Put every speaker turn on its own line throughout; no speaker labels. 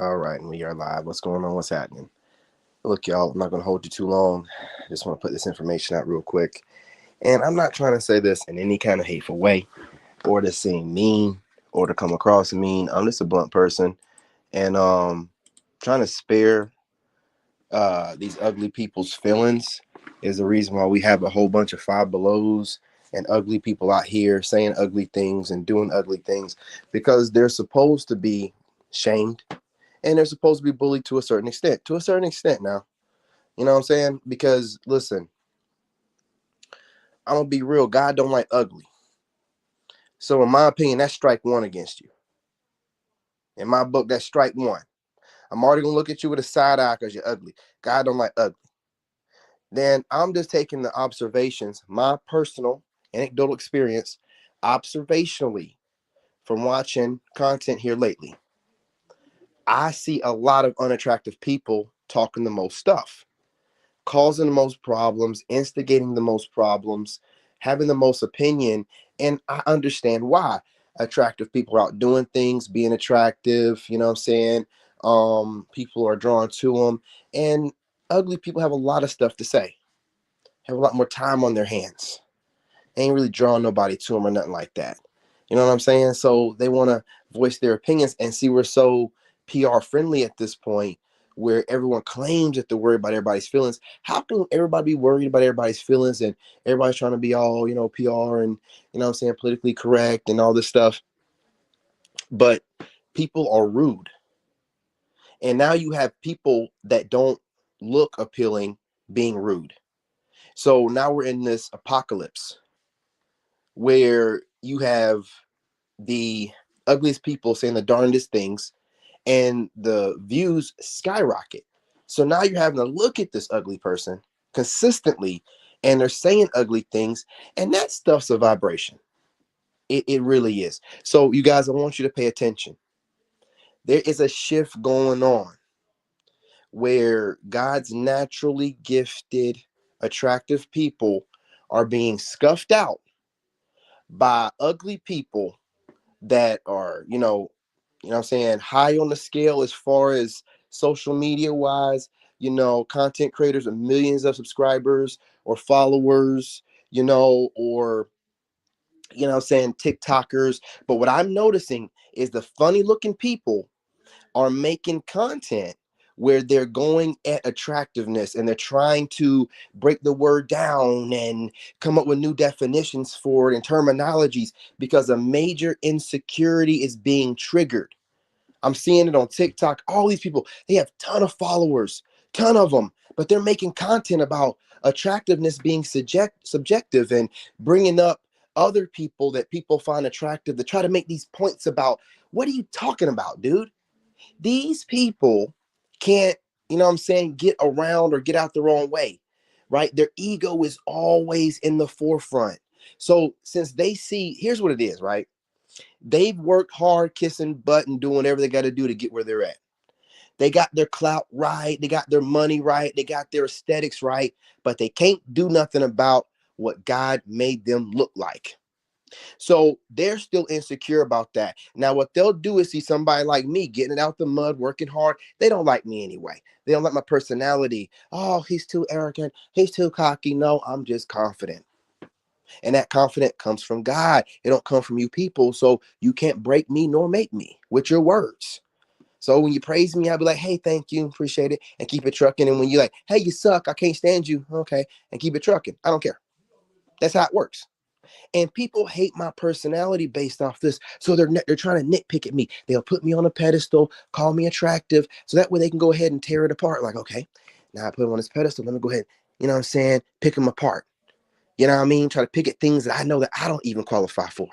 All right, and we are live. What's going on? What's happening? Look, y'all, I'm not going to hold you too long. I just want to put this information out real quick. And I'm not trying to say this in any kind of hateful way or to seem mean or to come across mean. I'm just a blunt person and trying to spare these ugly people's feelings is the reason why we have a whole bunch of five belows and ugly people out here saying ugly things and doing ugly things because they're supposed to be shamed and they're supposed to be bullied to a certain extent. To a certain extent now. You know what I'm saying? Because listen, I'm gonna be real, God don't like ugly. So in my opinion, that's strike one against you. In my book, that's strike one. I'm already gonna look at you with a side eye because you're ugly. God don't like ugly. Then I'm just taking the observations, my personal anecdotal experience, observationally from watching content here lately. I see a lot of unattractive people talking the most stuff, causing the most problems, instigating the most problems, having the most opinion. And I understand why. Attractive people are out doing things, being attractive, you know what I'm saying? People are drawn to them. And ugly people have a lot of stuff to say, have a lot more time on their hands. Ain't really drawing nobody to them or nothing like that. You know what I'm saying? So they want to voice their opinions and see we're so PR friendly at this point where everyone claims that they're worried about everybody's feelings. How can everybody be worried about everybody's feelings and everybody's trying to be all, PR and, you know what I'm saying, politically correct and all this stuff? But people are rude. And now you have people that don't look appealing being rude. So now we're in this apocalypse where you have the ugliest people saying the darndest things and the views skyrocket. So now you're having to look at this ugly person consistently and they're saying ugly things, and that stuff's a vibration. It really is. So, you guys, I want you to pay attention. There is a shift going on where God's naturally gifted, attractive people are being scuffed out by ugly people that are, what I'm saying, high on the scale as far as social media wise, content creators with millions of subscribers or followers, or what I'm saying, TikTokers. But what I'm noticing is the funny looking people are making content where they're going at attractiveness and they're trying to break the word down and come up with new definitions for it and terminologies because a major insecurity is being triggered. I'm seeing it on TikTok. All these people, they have ton of followers, ton of them, but they're making content about attractiveness being subjective and bringing up other people that people find attractive to try to make these points about what are you talking about, dude? These people can't, what I'm saying, get around or get out the wrong way, right? Their ego is always in the forefront. So since they see, here's what it is, right? They've worked hard, kissing butt and doing whatever they got to do to get where they're at. They got their clout right. They got their money right. They got their aesthetics right, but they can't do nothing about what God made them look like. So they're still insecure about that. Now, what they'll do is see somebody like me getting it out the mud, working hard. They don't like me anyway. They don't like my personality. Oh, he's too arrogant. He's too cocky. No, I'm just confident. And that confidence comes from God. It don't come from you people. So you can't break me nor make me with your words. So when you praise me, I'll be like, hey, thank you, appreciate it, and keep it trucking. And when you're like, hey, you suck, I can't stand you, okay, and keep it trucking. I don't care. That's how it works. And people hate my personality based off this. So they're trying to nitpick at me. They'll put me on a pedestal, call me attractive, so that way they can go ahead and tear it apart. Like, okay, now I put him on this pedestal. Let me go ahead, what I'm saying, pick him apart. You know what I mean? Try to pick at things that I know that I don't even qualify for.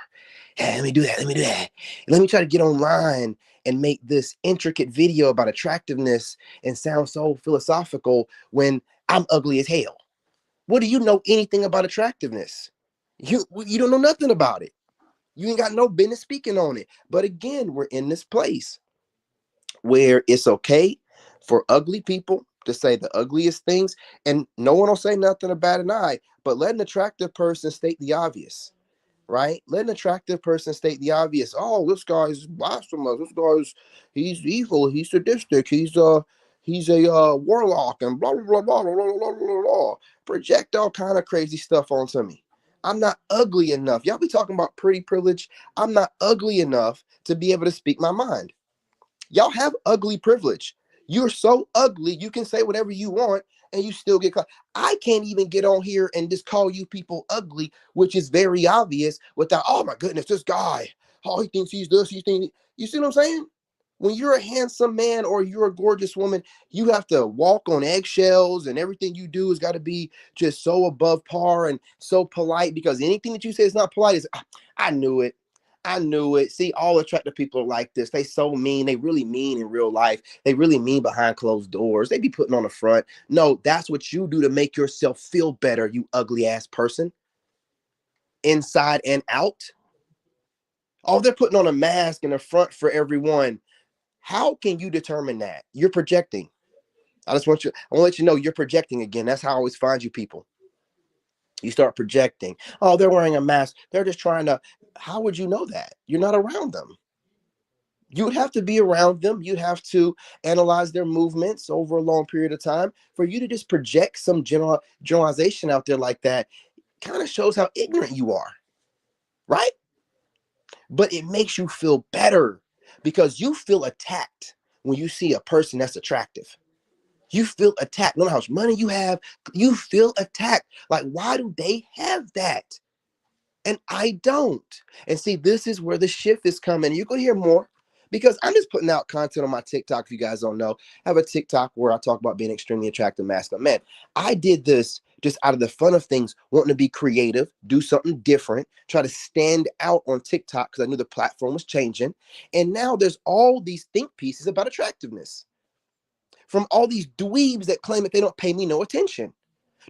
Hey, let me do that. Let me do that. And let me try to get online and make this intricate video about attractiveness and sound so philosophical when I'm ugly as hell. What do you know anything about attractiveness? You don't know nothing about it. You ain't got no business speaking on it. But again, we're in this place where it's okay for ugly people to say the ugliest things, and no one will say nothing about an eye, but let an attractive person state the obvious. right? Let an attractive person state the obvious. Oh, this guy's blasphemous. This guy's he's evil. He's sadistic. He's a warlock and blah blah blah blah blah blah blah blah blah. Project all kind of crazy stuff onto me. I'm not ugly enough. Y'all be talking about pretty privilege. I'm not ugly enough to be able to speak my mind. Y'all have ugly privilege. You're so ugly, you can say whatever you want and you still get caught. I can't even get on here and just call you people ugly, which is very obvious without, oh my goodness, this guy, oh, he thinks he's this, he thinks, you see what I'm saying? When you're a handsome man or you're a gorgeous woman, you have to walk on eggshells and everything you do has got to be just so above par and so polite because anything that you say is not polite is, I knew it. I knew it. See, all attractive people are like this. They so mean. They really mean in real life. They really mean behind closed doors. They be putting on the front. No, that's what you do to make yourself feel better, you ugly ass person. Inside and out. Oh, they're putting on a mask in the front for everyone. How can you determine that? You're projecting. I want to let you know you're projecting again. That's how I always find you people. You start projecting. Oh, they're wearing a mask. They're just trying to. How would you know that? You're not around them. You would have to be around them. You'd have to analyze their movements over a long period of time for you to just project some generalization out there like that. Kind of shows how ignorant you are, right? But it makes you feel better because you feel attacked when you see a person that's attractive. You feel attacked. No matter how much money you have, you feel attacked. Like, why do they have that? And I don't. And see, this is where the shift is coming. You're going to hear more because I'm just putting out content on my TikTok. If you guys don't know, I have a TikTok where I talk about being extremely attractive masculine man. I did this just out of the fun of things, wanting to be creative, do something different, try to stand out on TikTok because I knew the platform was changing. And now there's all these think pieces about attractiveness from all these dweebs that claim that they don't pay me no attention.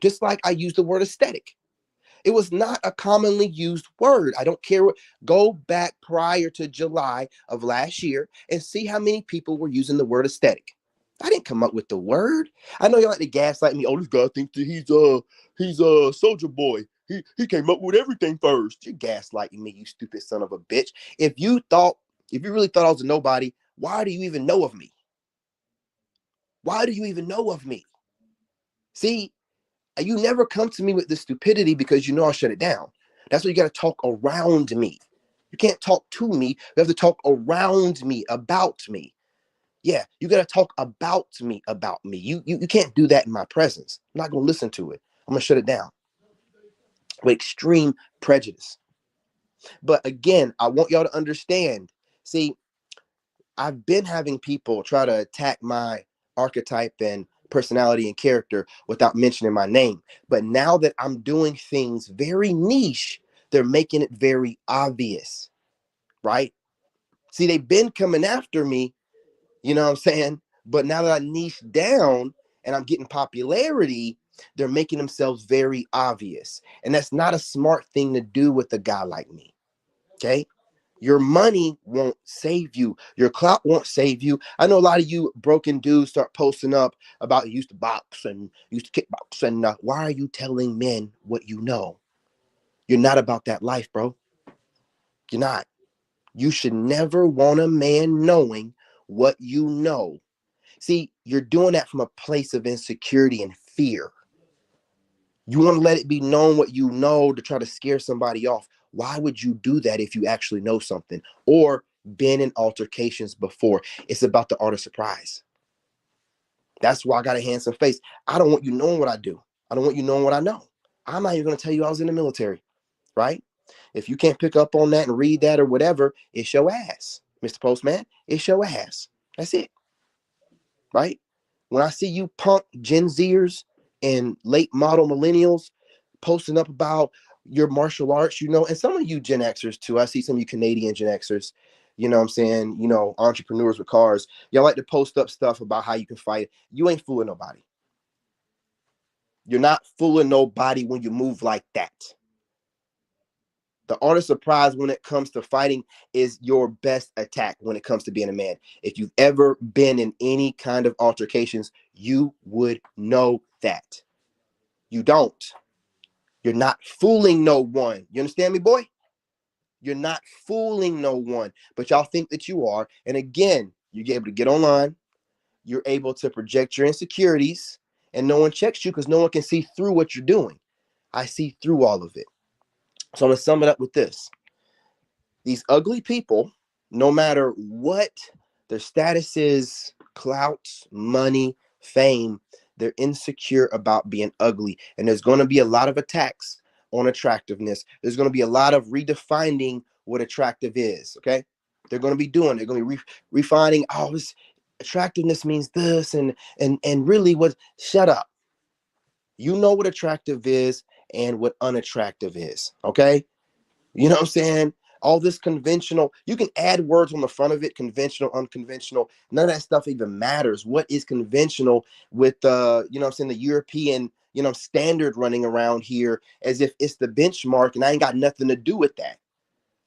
Just like I use the word aesthetic. It was not a commonly used word. I don't care what. Go back prior to July of last year and see how many people were using the word aesthetic. I didn't come up with the word. I know you like to gaslight me. Oh, this guy thinks that he's a soldier boy. He came up with everything first. You're gaslighting me, you stupid son of a bitch. If you really thought I was a nobody, why do you even know of me? Why do you even know of me? See, you never come to me with this stupidity because you know I'll shut it down. That's why you got to talk around me. You can't talk to me. You have to talk around me, about me. Yeah, you got to talk about me, about me. You can't do that in my presence. I'm not going to listen to it. I'm going to shut it down with extreme prejudice. But again, I want y'all to understand. See, I've been having people try to attack my archetype and personality and character without mentioning my name. But now that I'm doing things very niche, they're making it very obvious, right? See, they've been coming after me, you know what I'm saying? But now that I niche down and I'm getting popularity, they're making themselves very obvious. And that's not a smart thing to do with a guy like me. Okay. Your money won't save you. Your clout won't save you. I know a lot of you broken dudes start posting up about you used to box and used to kickbox. And why are you telling men what you know? You're not about that life, bro. You're not. You should never want a man knowing what you know. See, you're doing that from a place of insecurity and fear. You want to let it be known what you know to try to scare somebody off. Why would you do that if you actually know something or been in altercations before? It's about the art of surprise. That's why I got a handsome face. I don't want you knowing what I do. I don't want you knowing what I know. I'm not even going to tell you I was in the military, right? If you can't pick up on that and read that or whatever, it's your ass, Mr. Postman. It's your ass. That's it, right? When I see you punk Gen Zers and late model millennials posting up about your martial arts, and some of you Gen Xers too. I see some of you Canadian Gen Xers, you know what I'm saying, entrepreneurs with cars. Y'all like to post up stuff about how you can fight. You ain't fooling nobody. You're not fooling nobody when you move like that. The art of surprise when it comes to fighting is your best attack when it comes to being a man. If you've ever been in any kind of altercations, you would know that. You don't. You're not fooling no one. You understand me, boy? You're not fooling no one, but y'all think that you are. And again, you're able to get online. You're able to project your insecurities, and no one checks you because no one can see through what you're doing. I see through all of it. So I'm going to sum it up with this. These ugly people, no matter what their status is, clout, money, fame, they're insecure about being ugly. And there's going to be a lot of attacks on attractiveness. There's going to be a lot of redefining what attractive is. Okay. They're going to be refining, oh, this attractiveness means this. And really shut up. You know what attractive is and what unattractive is. Okay. You know what I'm saying? All this conventional, you can add words on the front of it, conventional, unconventional. None of that stuff even matters. What is conventional with you know what I'm saying, the European, standard running around here as if it's the benchmark, and I ain't got nothing to do with that.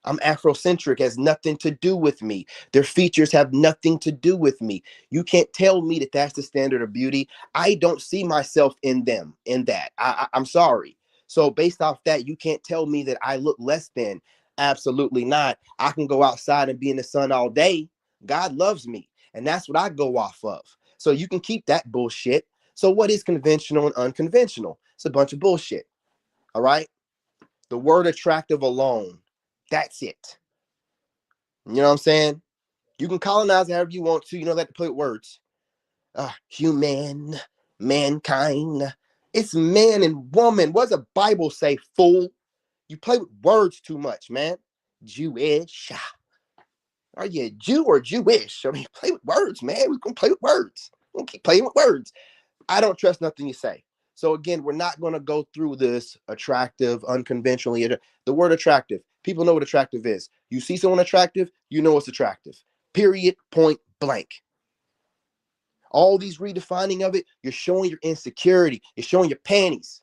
I'm Afrocentric, has nothing to do with me. Their features have nothing to do with me. You can't tell me that that's the standard of beauty. I don't see myself in them, in that. I'm sorry. So based off that, you can't tell me that I look less than. Absolutely not. I can go outside and be in the sun all day. God loves me. And that's what I go off of. So you can keep that bullshit. So what is conventional and unconventional? It's a bunch of bullshit. All right. The word attractive alone, that's it. You know what I'm saying? You can colonize however you want to. You know that to play with words. Human, mankind. It's man and woman. What does the Bible say, fool? You play with words too much, man. Jewish. Are you a Jew or Jewish? I mean, play with words, man. We're going to play with words. We're going to keep playing with words. I don't trust nothing you say. So again, we're not going to go through this attractive, unconventionally. The word attractive, people know what attractive is. You see someone attractive, you know it's attractive. Period, point blank. All these redefining of it, you're showing your insecurity. You're showing your panties.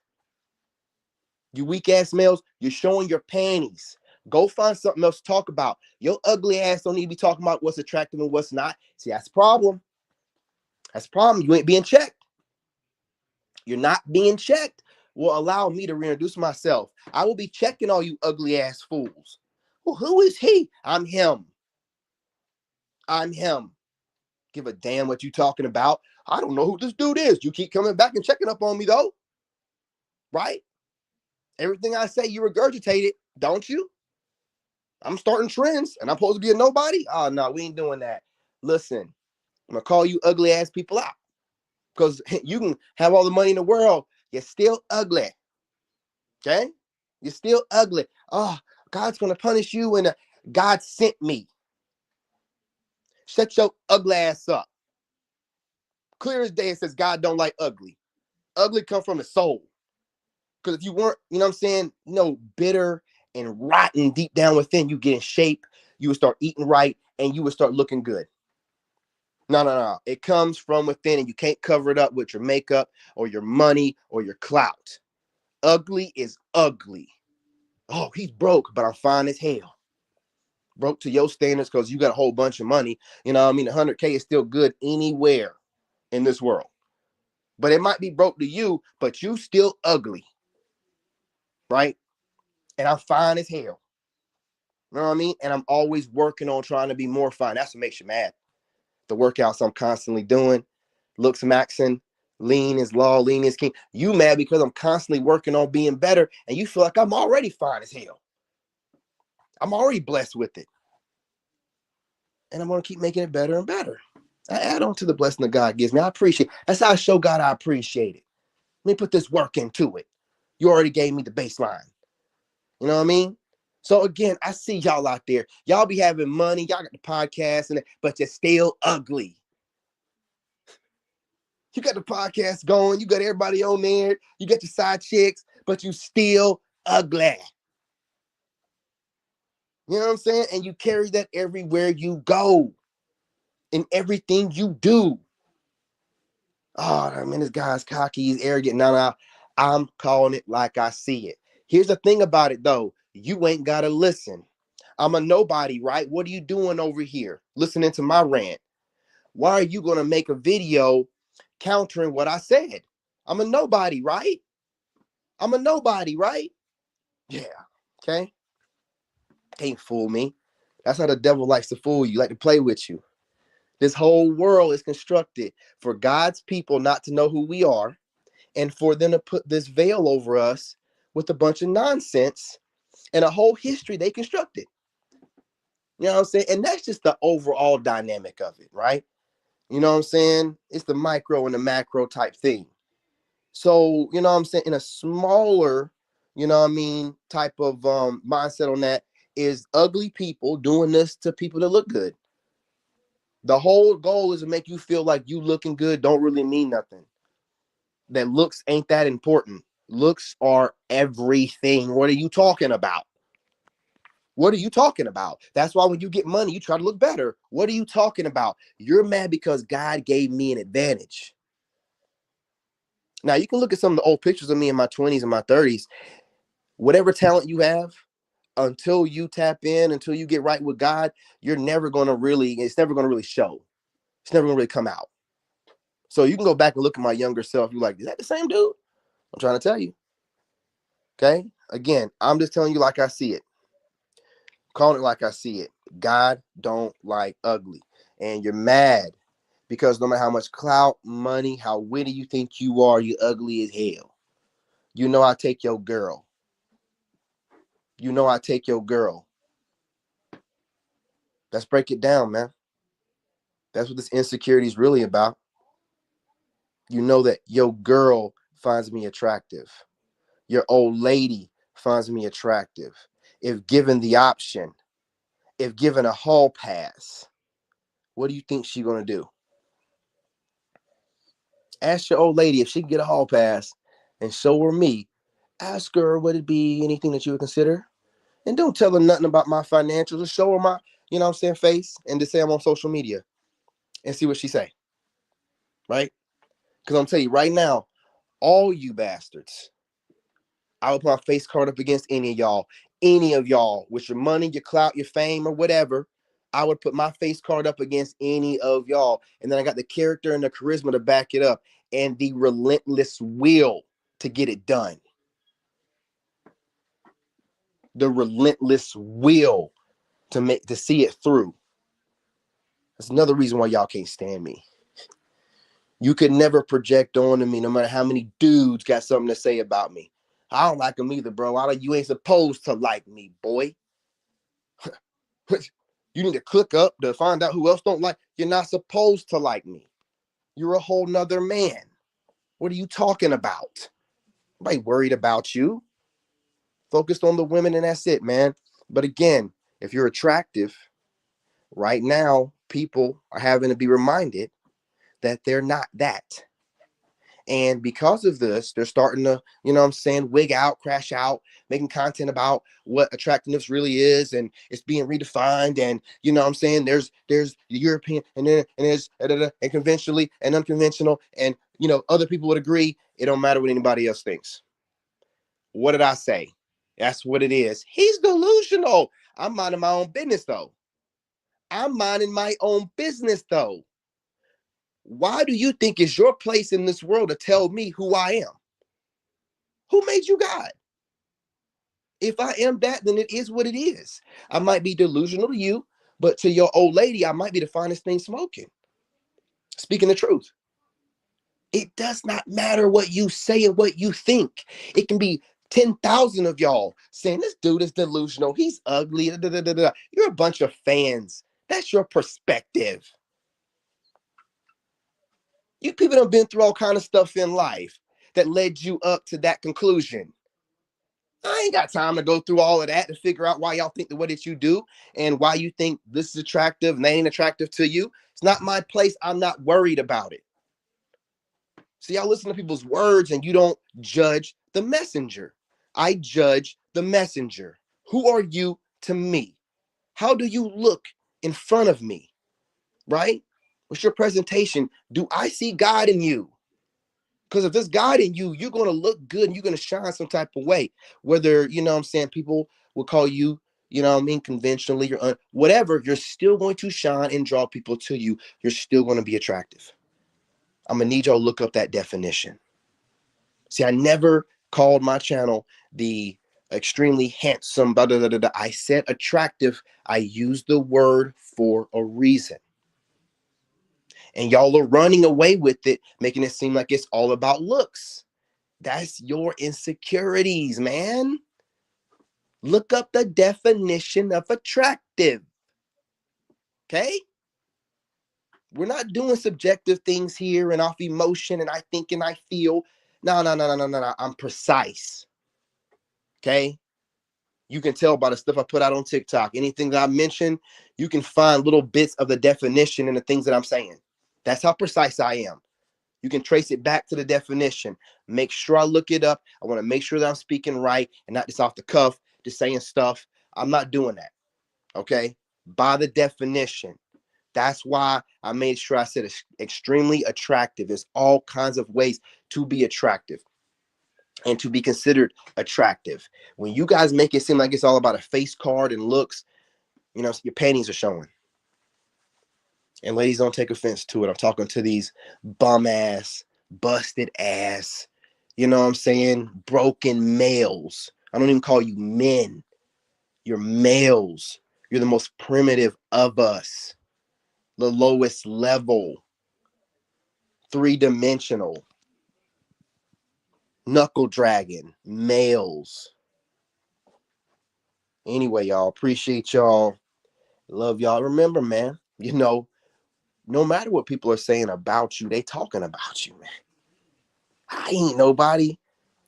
You weak ass males, you're showing your panties. Go find something else to talk about. Your ugly ass don't need to be talking about what's attractive and what's not. See, that's the problem. That's the problem. You ain't being checked. You're not being checked. Will allow me to reintroduce myself. I will be checking all you ugly ass fools. Well, who is he? I'm him. I'm him. Give a damn what you talking about. I don't know who this dude is. You keep coming back and checking up on me though. Right? Everything I say, you regurgitate it, don't you? I'm starting trends and I'm supposed to be a nobody? Oh, no, we ain't doing that. Listen, I'm going to call you ugly ass people out because you can have all the money in the world. You're still ugly. Okay? You're still ugly. Oh, God's going to punish you and God sent me. Shut your ugly ass up. Clear as day, it says God don't like ugly. Ugly come from the soul. Because if you weren't, you know what I'm saying, bitter and rotten deep down within, you get in shape, you would start eating right, and you would start looking good. No. It comes from within, and you can't cover it up with your makeup or your money or your clout. Ugly is ugly. Oh, he's broke, but I'm fine as hell. Broke to your standards because you got a whole bunch of money. You know what I mean? 100K is still good anywhere in this world. But it might be broke to you, but you still ugly. Right? And I'm fine as hell. You know what I mean? And I'm always working on trying to be more fine. That's what makes you mad. The workouts I'm constantly doing, looks maxing, lean is law, lean is king. You mad because I'm constantly working on being better, and you feel like I'm already fine as hell. I'm already blessed with it. And I'm going to keep making it better and better. I add on to the blessing that God gives me. I appreciate it. That's how I show God I appreciate it. Let me put this work into it. You already gave me the baseline. You know what I mean? So again, I see y'all out there. Y'all be having money. Y'all got the podcast, but you're still ugly. You got the podcast going. You got everybody on there. You got your side chicks, but you still ugly. You know what I'm saying? And you carry that everywhere you go. In everything you do. Oh, I mean, this guy's cocky. He's arrogant. No. I'm calling it like I see it. Here's the thing about it, though. You ain't got to listen. I'm a nobody, right? What are you doing over here? Listening to my rant. Why are you going to make a video countering what I said? I'm a nobody, right? I'm a nobody, right? Yeah. Okay. Can't fool me. That's how the devil likes to fool you, like to play with you. This whole world is constructed for God's people not to know who we are and for them to put this veil over us with a bunch of nonsense and a whole history they constructed. You know what I'm saying? And that's just the overall dynamic of it, right? You know what I'm saying? It's the micro and the macro type thing. So, you know what I'm saying? In a smaller, you know what I mean, type of mindset on that is ugly people doing this to people that look good. The whole goal is to make you feel like you looking good don't really mean nothing. That looks ain't that important. Looks are everything. What are you talking about? What are you talking about? That's why when you get money, you try to look better. What are you talking about? You're mad because God gave me an advantage. Now, you can look at some of the old pictures of me in my 20s and my 30s. Whatever talent you have, until you tap in, until you get right with God, it's never going to really show. It's never going to really come out. So you can go back and look at my younger self. You're like, is that the same dude? I'm trying to tell you. Okay. Again, I'm just telling you like I see it. Calling it like I see it. God don't like ugly. And you're mad because no matter how much clout, money, how witty you think you are, you ugly as hell. You know I take your girl. You know I take your girl. Let's break it down, man. That's what this insecurity is really about. You know that your girl finds me attractive. Your old lady finds me attractive. If given the option, if given a hall pass, what do you think she's going to do? Ask your old lady if she can get a hall pass and show her me. Ask her, would it be anything that you would consider? And don't tell her nothing about my financials. Just show her my, you know what I'm saying, face and just say I'm on social media and see what she say. Right? Because I'm telling you right now, all you bastards, I would put my face card up against any of y'all with your money, your clout, your fame, or whatever. I would put my face card up against any of y'all. And then I got the character and the charisma to back it up and the relentless will to get it done. The relentless will to see it through. That's another reason why y'all can't stand me. You could never project onto me, no matter how many dudes got something to say about me. I don't like them either, bro. You ain't supposed to like me, boy. You need to click up to find out who else don't like. You're not supposed to like me. You're a whole nother man. What are you talking about? Nobody worried about you. Focused on the women and that's it, man. But again, if you're attractive, right now, people are having to be reminded that they're not that. And because of this, they're starting to, you know what I'm saying, wig out, crash out, making content about what attractiveness really is. And it's being redefined. And, you know what I'm saying, there's the European and then and there's and conventionally and unconventional. And, you know, other people would agree. It don't matter what anybody else thinks. What did I say? That's what it is. He's delusional. I'm minding my own business, though. I'm minding my own business, though. Why do you think it's your place in this world to tell me who I am? Who made you God? If I am that, then it is what it is. I might be delusional to you, but to your old lady, I might be the finest thing smoking. Speaking the truth. It does not matter what you say and what you think. It can be 10,000 of y'all saying this dude is delusional. He's ugly. Da, da, da, da. You're a bunch of fans. That's your perspective. You people have been through all kind of stuff in life that led you up to that conclusion. I ain't got time to go through all of that to figure out why y'all think the way that you do and why you think this is attractive and they ain't attractive to you. It's not my place. I'm not worried about it. See, y'all listen to people's words and you don't judge the messenger. I judge the messenger. Who are you to me? How do you look in front of me? Right? What's your presentation? Do I see God in you? Because if there's God in you, you're going to look good and you're going to shine some type of way. Whether, you know what I'm saying, people will call you, you know what I mean, conventionally or whatever, you're still going to shine and draw people to you. You're still going to be attractive. I'm going to need y'all to look up that definition. See, I never called my channel the extremely handsome, blah, blah, blah, blah, blah. I said attractive. I used the word for a reason. And y'all are running away with it, making it seem like it's all about looks. That's your insecurities, man. Look up the definition of attractive. Okay? We're not doing subjective things here and off emotion and I think and I feel. No, no, no, no, no, no, no. I'm precise. Okay? You can tell by the stuff I put out on TikTok. Anything that I mention, you can find little bits of the definition in the things that I'm saying. That's how precise I am. You can trace it back to the definition. Make sure I look it up. I want to make sure that I'm speaking right and not just off the cuff, just saying stuff. I'm not doing that. Okay? By the definition. That's why I made sure I said it's extremely attractive. There's all kinds of ways to be attractive and to be considered attractive. When you guys make it seem like it's all about a face card and looks, you know, your panties are showing. And ladies, don't take offense to it. I'm talking to these bum ass, busted ass, you know what I'm saying? Broken males. I don't even call you men. You're males. You're the most primitive of us. The lowest level. Three-dimensional. Knuckle dragon. Males. Anyway, y'all, appreciate y'all. Love y'all. Remember, man, you know, no matter what people are saying about you, they talking about you, man. I ain't nobody.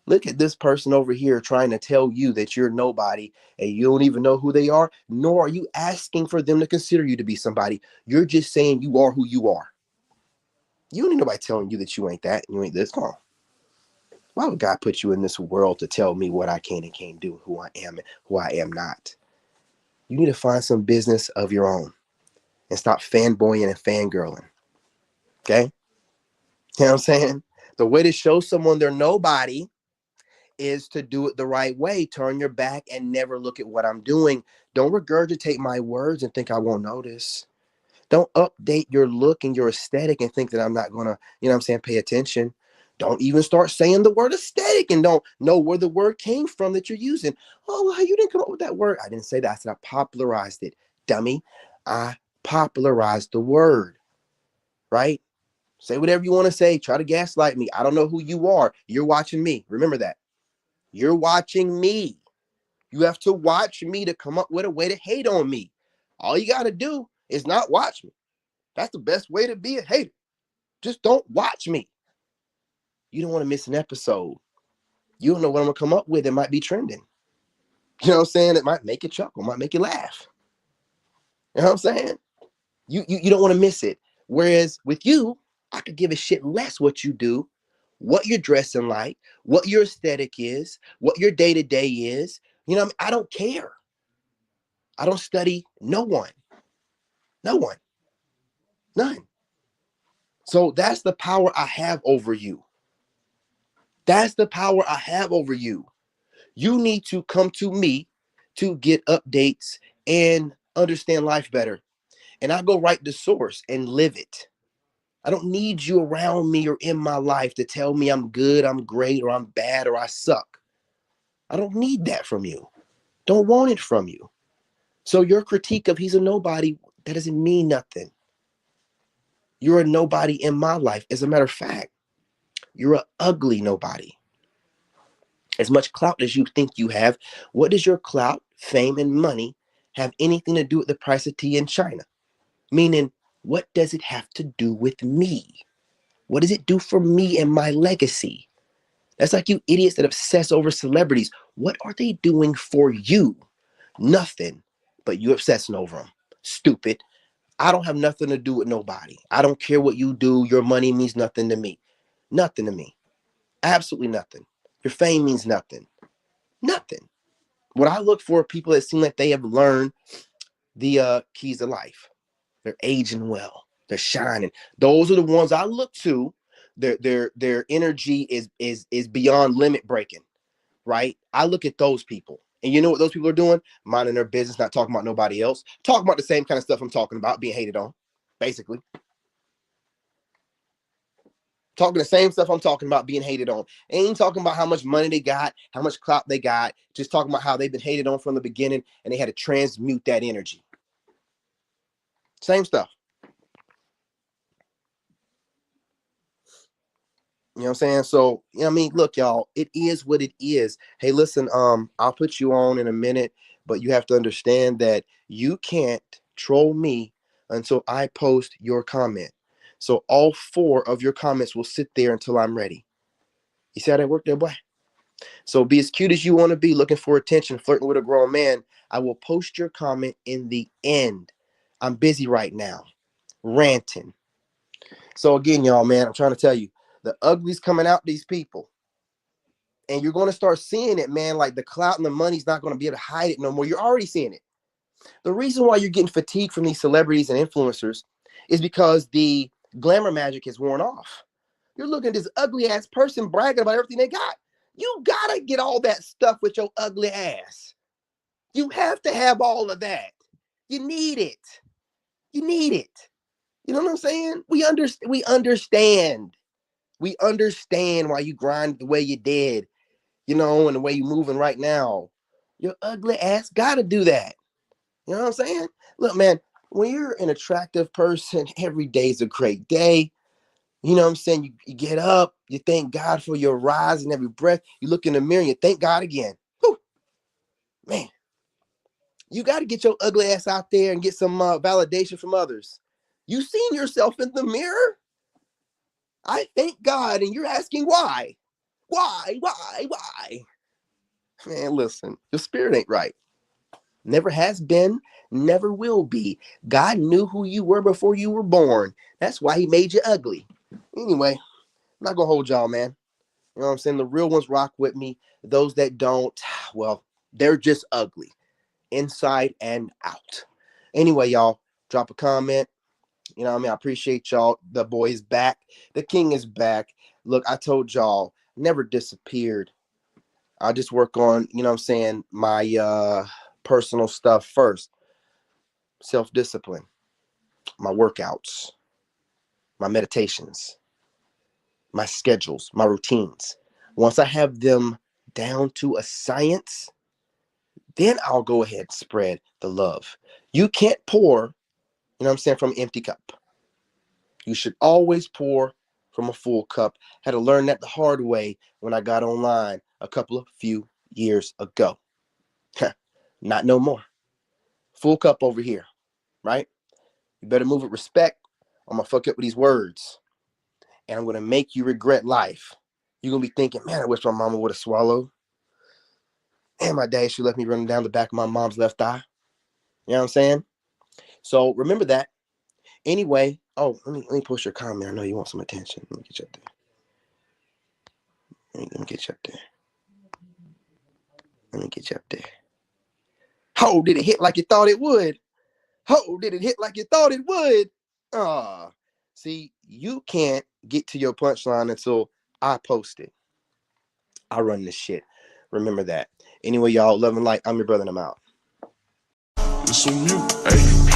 Look at this person over here trying to tell you that you're nobody and you don't even know who they are, nor are you asking for them to consider you to be somebody. You're just saying you are who you are. You don't need nobody telling you that you ain't that and you ain't this. Come on. Why would God put you in this world to tell me what I can and can't do, who I am and who I am not? You need to find some business of your own and stop fanboying and fangirling. Okay? You know what I'm saying? The way to show someone they're nobody is to do it the right way. Turn your back and never look at what I'm doing. Don't regurgitate my words and think I won't notice. Don't update your look and your aesthetic and think that I'm not gonna, you know what I'm saying, pay attention. Don't even start saying the word aesthetic and don't know where the word came from that you're using. Oh, well, you didn't come up with that word. I didn't say that. I said I popularized it, dummy. I popularized the word, right? Say whatever you want to say. Try to gaslight me. I don't know who you are. You're watching me. Remember that. You're watching me. You have to watch me to come up with a way to hate on me. All you got to do is not watch me. That's the best way to be a hater. Just don't watch me. You don't want to miss an episode. You don't know what I'm going to come up with. It might be trending. You know what I'm saying? It might make you chuckle, might make you laugh. You know what I'm saying? You don't want to miss it. Whereas with you, I could give a shit less what you do, what you're dressing like, what your aesthetic is, what your day-to-day is. You know what I mean? I don't care. I don't study no one. No one. None. So that's the power I have over you. That's the power I have over you. You need to come to me to get updates and understand life better. And I go right to source and live it. I don't need you around me or in my life to tell me I'm good, I'm great, or I'm bad, or I suck. I don't need that from you. Don't want it from you. So your critique of he's a nobody, that doesn't mean nothing. You're a nobody in my life. As a matter of fact, you're an ugly nobody. As much clout as you think you have, what does your clout, fame, and money have anything to do with the price of tea in China? Meaning, what does it have to do with me? What does it do for me and my legacy? That's like you idiots that obsess over celebrities. What are they doing for you? Nothing, but you obsessing over them. Stupid. I don't have nothing to do with nobody. I don't care what you do. Your money means nothing to me. Nothing to me. Absolutely nothing. Your fame means nothing. Nothing. What I look for are people that seem like they have learned the keys to life. They're aging well. They're shining. Those are the ones I look to. Their energy is beyond limit breaking, right? I look at those people. And you know what those people are doing? Minding their business, not talking about nobody else. Talking about the same kind of stuff I'm talking about, being hated on, basically. Talking the same stuff I'm talking about being hated on. Ain't talking about how much money they got, how much clout they got. Just talking about how they've been hated on from the beginning and they had to transmute that energy. Same stuff. You know what I'm saying? So, you know what I mean? Look, y'all, it is what it is. Hey, listen, I'll put you on in a minute, but you have to understand that you can't troll me until I post your comment. So all 4 of your comments will sit there until I'm ready. You see how that worked there, boy? So be as cute as you want to be, looking for attention, flirting with a grown man. I will post your comment in the end. I'm busy right now, ranting. So again, y'all, man, I'm trying to tell you, the ugly's coming out these people. And you're going to start seeing it, man. Like the clout and the money's not going to be able to hide it no more. You're already seeing it. The reason why you're getting fatigued from these celebrities and influencers is because the glamour magic has worn off. You're looking at this ugly ass person bragging about everything they got. You gotta get all that stuff with your ugly ass. You have to have all of that. You need it. You need it. You know what I'm saying? We understand. We understand why you grind the way you did, you know, and the way you're moving right now. Your ugly ass gotta do that. You know what I'm saying? Look, man, when you're an attractive person, every day's a great day. You know what I'm saying? You get up, you thank God for your rise and every breath. You look in the mirror and you thank God again. Whew, man, you got to get your ugly ass out there and get some validation from others. You seen yourself in the mirror? I thank God, and you're asking why? Why? Man, listen, your spirit ain't right. Never has been, never will be. God knew who you were before you were born. That's why he made you ugly. Anyway, I'm not going to hold y'all, man. You know what I'm saying? The real ones rock with me. Those that don't, well, they're just ugly, inside and out. Anyway, y'all, drop a comment. You know what I mean? I appreciate y'all. The boy is back. The king is back. Look, I told y'all, never disappeared. I just work on, you know what I'm saying, my personal stuff first. Self-discipline, my workouts, my meditations, my schedules, my routines. Once I have them down to a science, then I'll go ahead and spread the love. You can't pour, you know what I'm saying, from an empty cup. You should always pour from a full cup. Had to learn that the hard way when I got online a few years ago. Not no more. Full cup over here, right? You better move with respect. I'm going to fuck up with these words. And I'm going to make you regret life. You're going to be thinking, man, I wish my mama would have swallowed. And my dad should left me running down the back of my mom's left eye. You know what I'm saying? So remember that. Anyway, oh, let me post your comment. I know you want some attention. Let me get you up there. Let me get you up there. Let me get you up there. Oh, did it hit like you thought it would? Oh, did it hit like you thought it would? Ah, see, you can't get to your punchline until I post it. I run this shit. Remember that. Anyway, y'all, love and light. I'm your brother and I'm out. It's on you, hey.